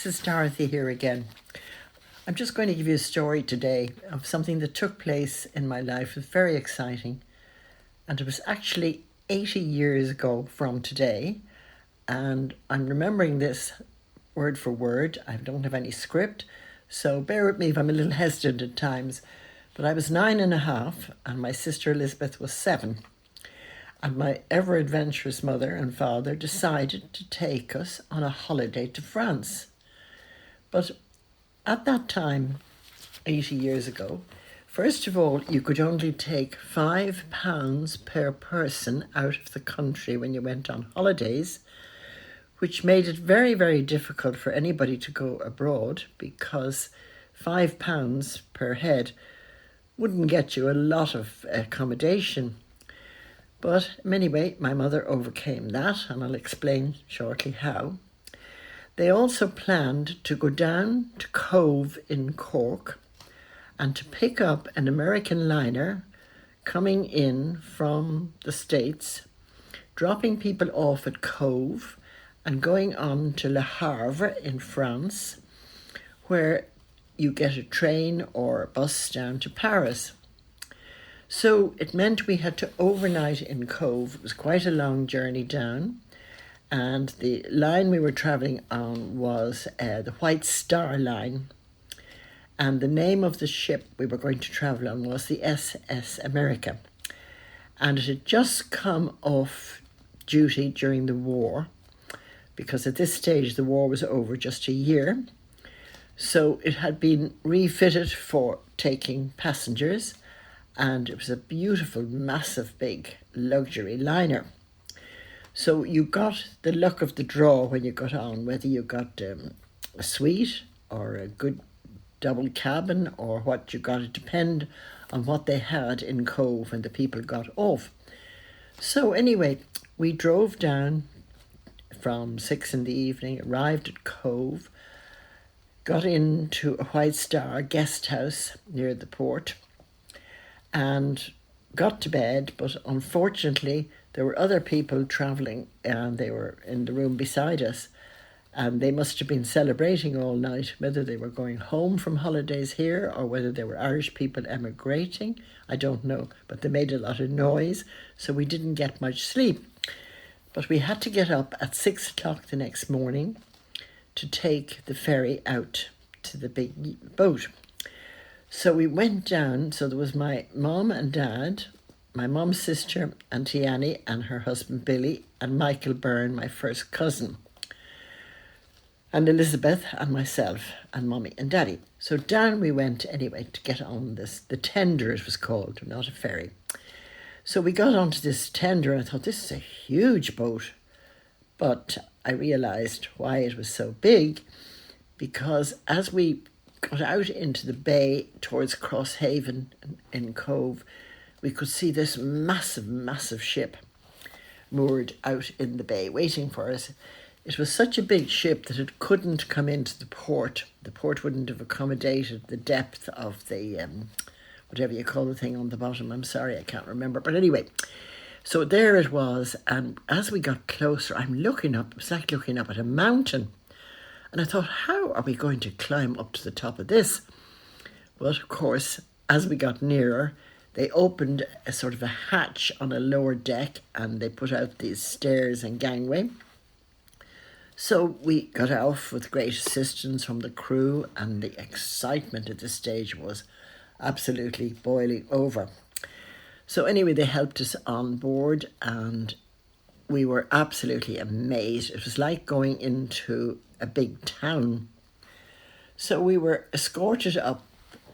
This is Dorothy here again. I'm just going to give you a story today of something that took place in my life. It was very exciting, and it was actually 80 years ago from today, and I'm remembering this word for word. I don't have any script, so bear with me if I'm a little hesitant at times. But I was 9.5 and my sister Elizabeth was 7. And my ever-adventurous mother and father decided to take us on a holiday to France. But at that time, 80 years ago, first of all, you could only take £5 per person out of the country when you went on holidays, which made it very, very difficult for anybody to go abroad because £5 per head wouldn't get you a lot of accommodation. But anyway, my mother overcame that, and I'll explain shortly how. They also planned to go down to Cove in Cork and to pick up an American liner coming in from the States, dropping people off at Cove and going on to Le Havre in France, where you get a train or a bus down to Paris. So it meant we had to overnight in Cove. It was quite a long journey down. And the line we were travelling on was the White Star Line. And the name of the ship we were going to travel on was the SS America. And it had just come off duty during the war, because at this stage the war was over just a year. So it had been refitted for taking passengers, and it was a beautiful, massive, big luxury liner. So you got the luck of the draw when you got on, whether you got a suite or a good double cabin or what you got. It depended on what they had in Cove when the people got off. So anyway, we drove down from 6 in the evening, arrived at Cove, got into a White Star guest house near the port and got to bed, but unfortunately there were other people travelling and they were in the room beside us, and they must have been celebrating all night, whether they were going home from holidays here or whether they were Irish people emigrating, I don't know, but they made a lot of noise, so we didn't get much sleep. But we had to get up at 6 o'clock the next morning to take the ferry out to the big boat. So we went down. So there was my mum and dad, my mum's sister, Auntie Annie, and her husband Billy, and Michael Byrne, my first cousin, and Elizabeth and myself and mummy and daddy. So down we went anyway to get on this, the tender it was called, not a ferry. So we got onto this tender and I thought, this is a huge boat. But I realised why it was so big, because as we got out into the bay towards Crosshaven in Cove, we could see this massive, massive ship moored out in the bay waiting for us. It was such a big ship that it couldn't come into the port. The port wouldn't have accommodated the depth of the, whatever you call the thing on the bottom. I'm sorry, I can't remember. But anyway, so there it was. And as we got closer, I'm looking up, it was like looking up at a mountain. And I thought, how are we going to climb up to the top of this? But of course, as we got nearer, they opened a sort of a hatch on a lower deck and they put out these stairs and gangway. So we got off with great assistance from the crew, and the excitement at this stage was absolutely boiling over. So anyway, they helped us on board and we were absolutely amazed. It was like going into a big town. So we were escorted up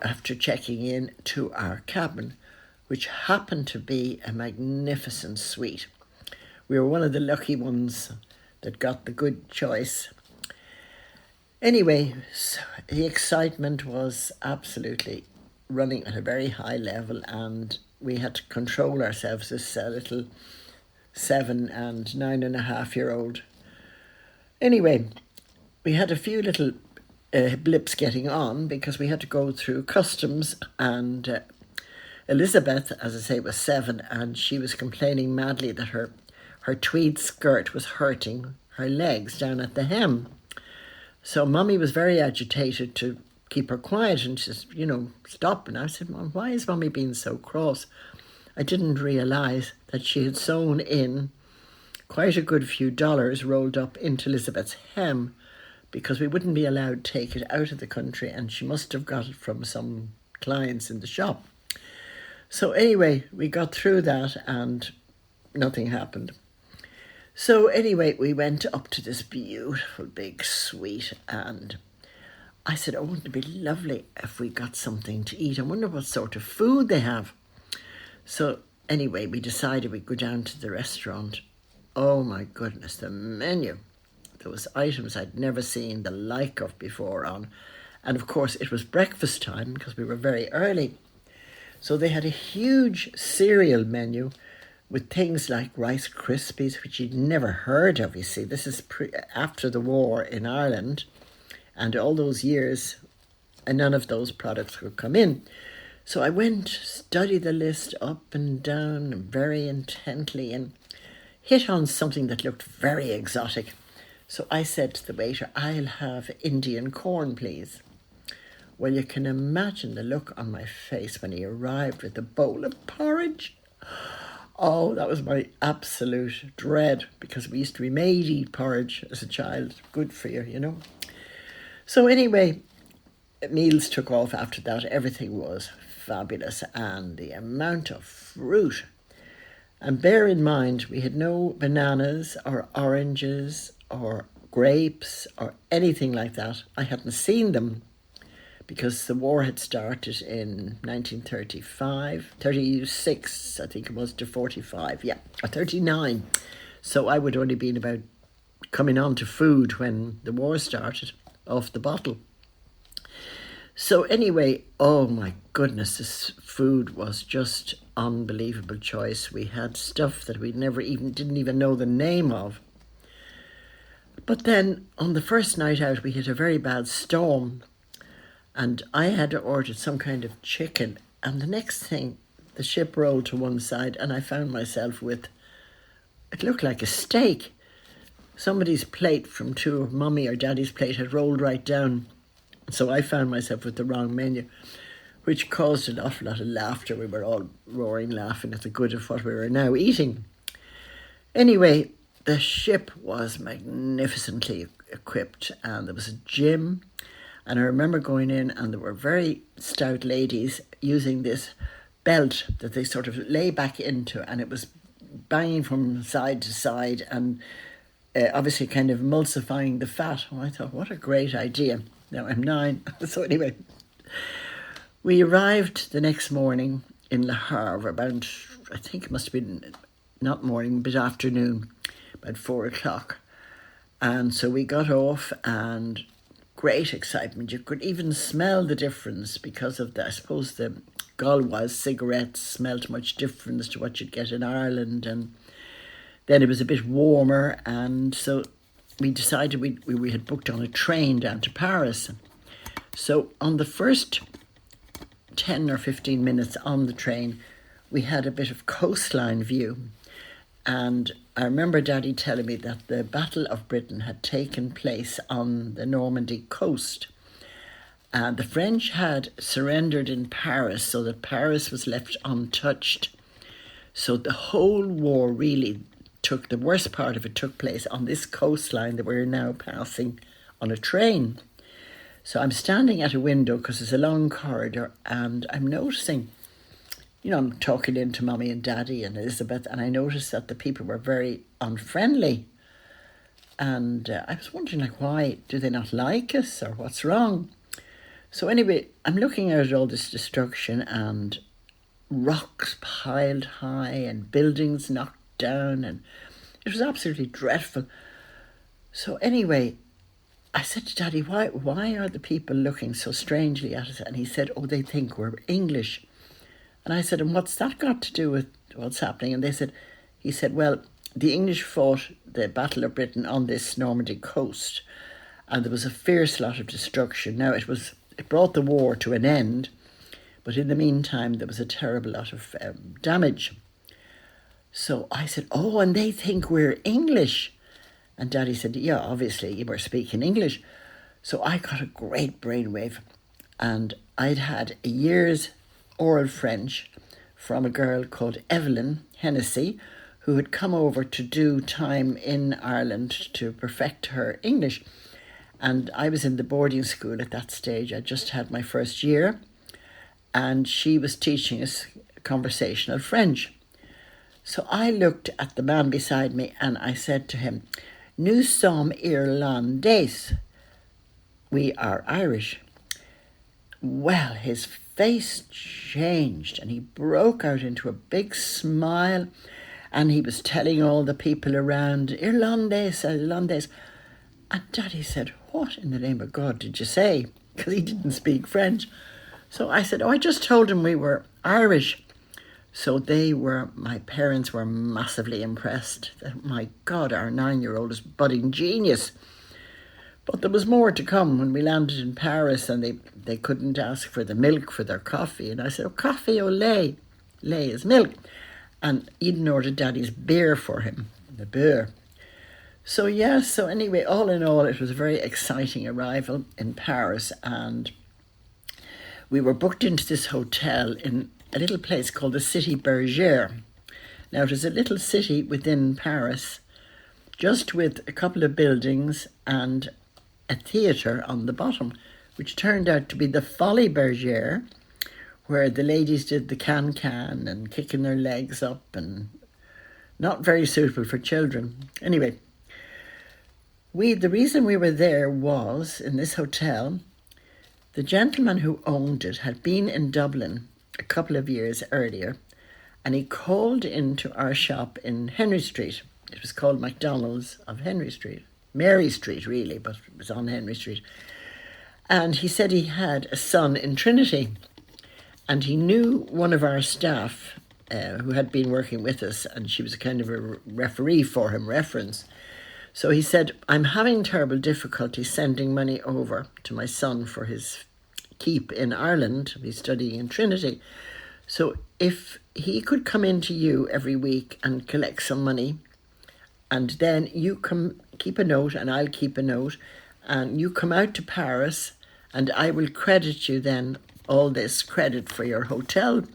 after checking in to our cabin, which happened to be a magnificent suite. We were one of the lucky ones that got the good choice. Anyway, so the excitement was absolutely running at a very high level, and we had to control ourselves, this little 7 and 9.5-year-old. Anyway, we had a few little blips getting on because we had to go through customs, and Elizabeth, as I say, was 7, and she was complaining madly that her tweed skirt was hurting her legs down at the hem. So Mummy was very agitated to keep her quiet, and she says, stop. And I said, Mum, why is Mummy being so cross? I didn't realise that she had sewn in quite a good few dollars rolled up into Elizabeth's hem, because we wouldn't be allowed to take it out of the country, and she must have got it from some clients in the shop. So anyway, we got through that and nothing happened. So anyway, we went up to this beautiful big suite, and I said, oh, wouldn't it be lovely if we got something to eat? I wonder what sort of food they have. So anyway, we decided we'd go down to the restaurant. Oh my goodness, the menu. There was items I'd never seen the like of before on. And of course, it was breakfast time because we were very early. So they had a huge cereal menu with things like Rice Krispies, which you'd never heard of, you see. This is after the war in Ireland, and all those years, and none of those products could come in. So I went, studied the list up and down very intently, and hit on something that looked very exotic. So I said to the waiter, I'll have Indian corn, please. Well, you can imagine the look on my face when he arrived with a bowl of porridge. Oh, that was my absolute dread, because we used to be made eat porridge as a child. Good for you, So anyway, meals took off after that. Everything was fabulous, and the amount of fruit. And bear in mind, we had no bananas or oranges or grapes or anything like that. I hadn't seen them because the war had started in 1935, 36, I think it was, to 45, or 39. So I would only been about coming on to food when the war started, off the bottle. So anyway, oh my goodness, this food was just unbelievable choice. We had stuff that we didn't even know the name of. But then on the first night out, we hit a very bad storm, and I had ordered some kind of chicken, and the next thing, the ship rolled to one side, and I found myself with, it looked like a steak. Somebody's plate from Mummy or Daddy's plate had rolled right down. So I found myself with the wrong menu, which caused an awful lot of laughter. We were all roaring, laughing at the good of what we were now eating. Anyway, the ship was magnificently equipped, and there was a gym. And I remember going in, and there were very stout ladies using this belt that they sort of lay back into, and it was banging from side to side and obviously kind of emulsifying the fat. Oh, I thought, what a great idea. Now I'm 9. So anyway, we arrived the next morning in Le Havre about, I think it must have been not morning, but afternoon, about 4 o'clock. And so we got off, and great excitement. You could even smell the difference because of I suppose the Gallois cigarettes smelled much different to what you'd get in Ireland. And then it was a bit warmer, and so we decided we had booked on a train down to Paris. So on the first 10 or 15 minutes on the train, we had a bit of coastline view. And I remember Daddy telling me that the Battle of Britain had taken place on the Normandy coast. And the French had surrendered in Paris, so that Paris was left untouched. So the whole war really the worst part of it took place on this coastline that we're now passing on a train. So I'm standing at a window because it's a long corridor, and I'm noticing, I'm talking into Mummy and Daddy and Elizabeth, and I noticed that the people were very unfriendly. And I was wondering, why do they not like us, or what's wrong? So anyway, I'm looking out at all this destruction, and rocks piled high and buildings knocked down, and it was absolutely dreadful. So anyway, I said to Daddy, why are the people looking so strangely at us? And he said, oh, they think we're English. And I said, and what's that got to do with what's happening? And he said, well, the English fought the Battle of Britain on this Normandy coast, and there was a fierce lot of destruction. Now it brought the war to an end, but in the meantime there was a terrible lot of damage. So I said, oh, and they think we're English. And Daddy said, yeah, obviously, we're speaking English. So I got a great brainwave, and I'd had a year's oral French from a girl called Evelyn Hennessy, who had come over to do time in Ireland to perfect her English. And I was in the boarding school at that stage. I just had my first year, and she was teaching us conversational French. So I looked at the man beside me and I said to him, "Nous sommes Irlandais." We are Irish. Well, his face changed and he broke out into a big smile, and he was telling all the people around, "Irlandais, Irlandais." And Daddy said, "What in the name of God did you say?" Because he didn't speak French. So I said, "Oh, I just told him we were Irish." So my parents were massively impressed that, my God, our 9-year-old is budding genius. But there was more to come when we landed in Paris, and they couldn't ask for the milk for their coffee. And I said, "Oh, coffee au lait." Lait is milk. And Eden ordered Daddy's beer for him, the beer. So anyway, all in all, it was a very exciting arrival in Paris, and we were booked into this hotel in a little place called the City Bergère. Now, it was a little city within Paris, just with a couple of buildings and a theatre on the bottom, which turned out to be the Folie Bergère, where the ladies did the can-can and kicking their legs up, and not very suitable for children. Anyway, the reason we were there was, in this hotel, the gentleman who owned it had been in Dublin a couple of years earlier, and he called into our shop in Henry Street. It was called McDonald's of Henry Street. Mary Street, really, but it was on Henry Street. And he said he had a son in Trinity, and he knew one of our staff who had been working with us, and she was kind of a referee for him, reference. So he said, "I'm having terrible difficulty sending money over to my son for his keep in Ireland. He's studying in Trinity. So if he could come into you every week and collect some money, and then you come keep a note and I'll keep a note, and you come out to Paris and I will credit you then all this credit for your hotel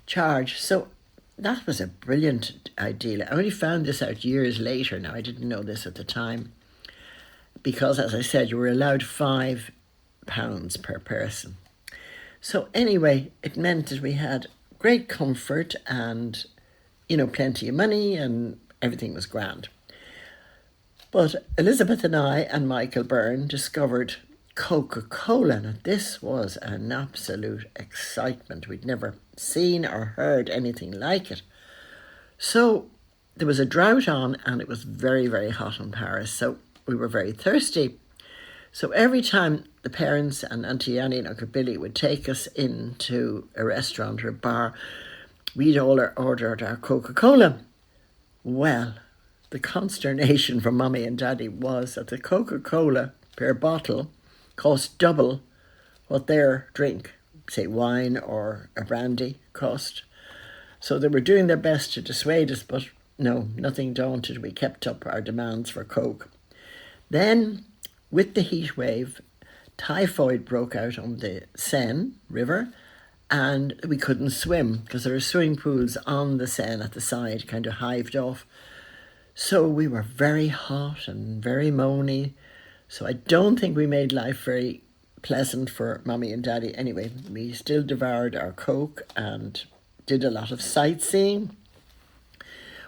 charge." So that was a brilliant idea. I only found this out years later now. I didn't know this at the time, because, as I said, you were allowed £5 per person. So anyway, it meant that we had great comfort and, plenty of money, and everything was grand. But Elizabeth and I and Michael Byrne discovered Coca-Cola. Now, this was an absolute excitement. We'd never seen or heard anything like it. So there was a drought on, and it was very, very hot in Paris. So we were very thirsty. So every time the parents and Auntie Annie and Uncle Billy would take us into a restaurant or a bar, we'd all ordered our Coca-Cola. Well, the consternation for Mummy and Daddy was that the Coca-Cola per bottle cost double what their drink, say wine or a brandy, cost. So they were doing their best to dissuade us, but no, nothing daunted. We kept up our demands for Coke. Then, with the heat wave, typhoid broke out on the Seine River, and we couldn't swim because there were swimming pools on the Seine at the side, kind of hived off. So we were very hot and very moany. So I don't think we made life very pleasant for Mummy and Daddy. Anyway, we still devoured our Coke and did a lot of sightseeing.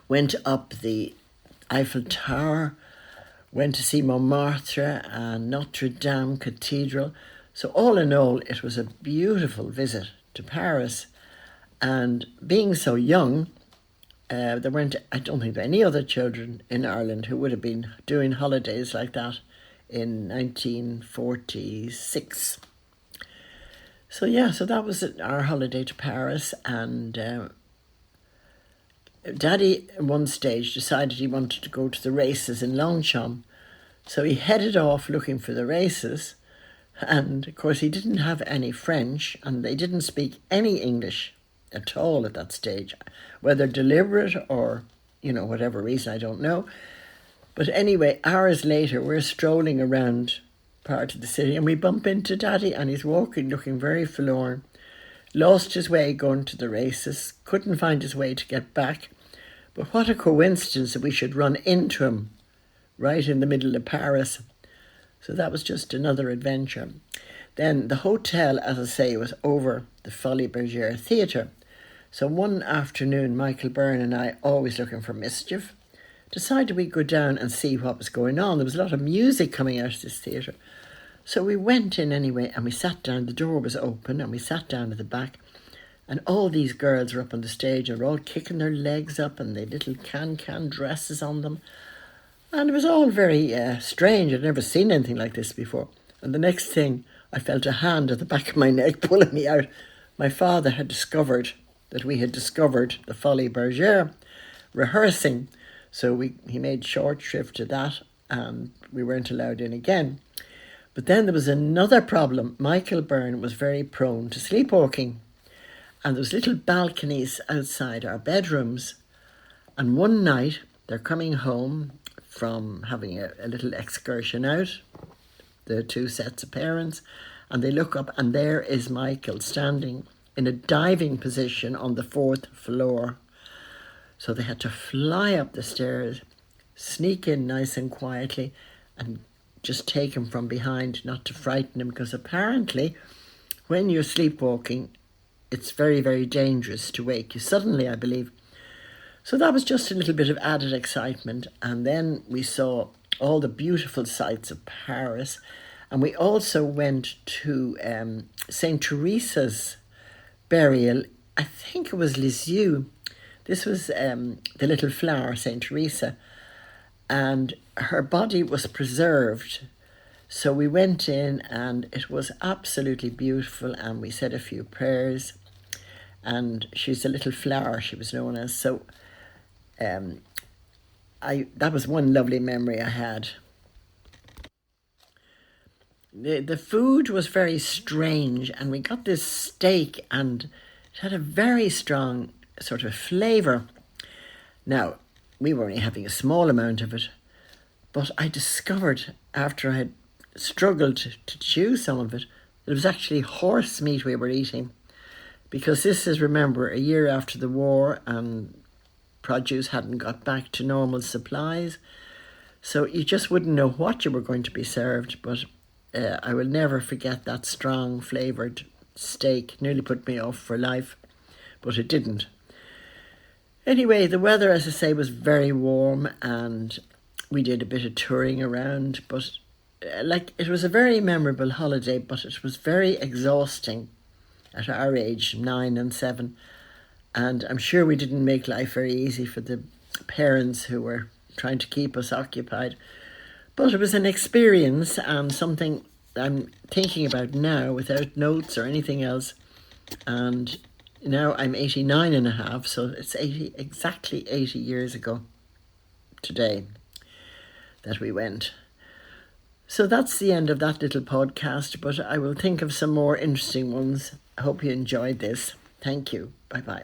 Went up the Eiffel Tower, went to see Montmartre and Notre Dame Cathedral. So all in all, it was a beautiful visit to Paris. And being so young, there weren't, I don't think, any other children in Ireland who would have been doing holidays like that in 1946. So that was our holiday to Paris. And Daddy at one stage decided he wanted to go to the races in Longchamp. So he headed off looking for the races. And of course he didn't have any French, and they didn't speak any English at all at that stage, whether deliberate or, whatever reason, I don't know. But anyway, hours later, we're strolling around part of the city, and we bump into Daddy, and he's walking looking very forlorn. Lost his way going to the races, couldn't find his way to get back. But what a coincidence that we should run into him right in the middle of Paris. So that was just another adventure. Then the hotel, as I say, was over the Folies Bergère Theatre. So one afternoon, Michael Byrne and I, always looking for mischief, decided we'd go down and see what was going on. There was a lot of music coming out of this theatre. So we went in anyway, and we sat down. The door was open and we sat down at the back, and all these girls were up on the stage and were all kicking their legs up, and they had little can dresses on them. And it was all very strange. I'd never seen anything like this before. And the next thing, I felt a hand at the back of my neck pulling me out. My father had discovered that we had discovered the Folies Bergère rehearsing. So he made short shrift to that, and we weren't allowed in again. But then there was another problem. Michael Byrne was very prone to sleepwalking. And there was little balconies outside our bedrooms. And one night, they're coming home from having a little excursion out, the two sets of parents, and they look up, and there is Michael standing in a diving position on the 4th floor. So they had to fly up the stairs, sneak in nice and quietly, and just take him from behind, not to frighten him, because apparently when you're sleepwalking, it's very, very dangerous to wake you suddenly, I believe. So that was just a little bit of added excitement. And then we saw all the beautiful sights of Paris. And we also went to St. Teresa's burial. I think it was Lisieux. This was the little flower, St. Teresa. And her body was preserved. So we went in, and it was absolutely beautiful, and we said a few prayers. And she's a little flower, she was known as. So that was one lovely memory I had. The food was very strange, and we got this steak, and it had a very strong sort of flavour. Now, we were only having a small amount of it, but I discovered after I had struggled to chew some of it that it was actually horse meat we were eating, because this is, remember, a year after the war, and produce hadn't got back to normal supplies, so you just wouldn't know what you were going to be served. But I will never forget that strong flavoured steak. Nearly put me off for life, but it didn't. Anyway, the weather, as I say, was very warm, and we did a bit of touring around, but it was a very memorable holiday, but it was very exhausting at our age, 9 and 7. And I'm sure we didn't make life very easy for the parents who were trying to keep us occupied. But it was an experience, and something I'm thinking about now without notes or anything else. And now I'm 89 and a half, so it's exactly 80 years ago today that we went. So that's the end of that little podcast, but I will think of some more interesting ones. I hope you enjoyed this. Thank you. Bye-bye.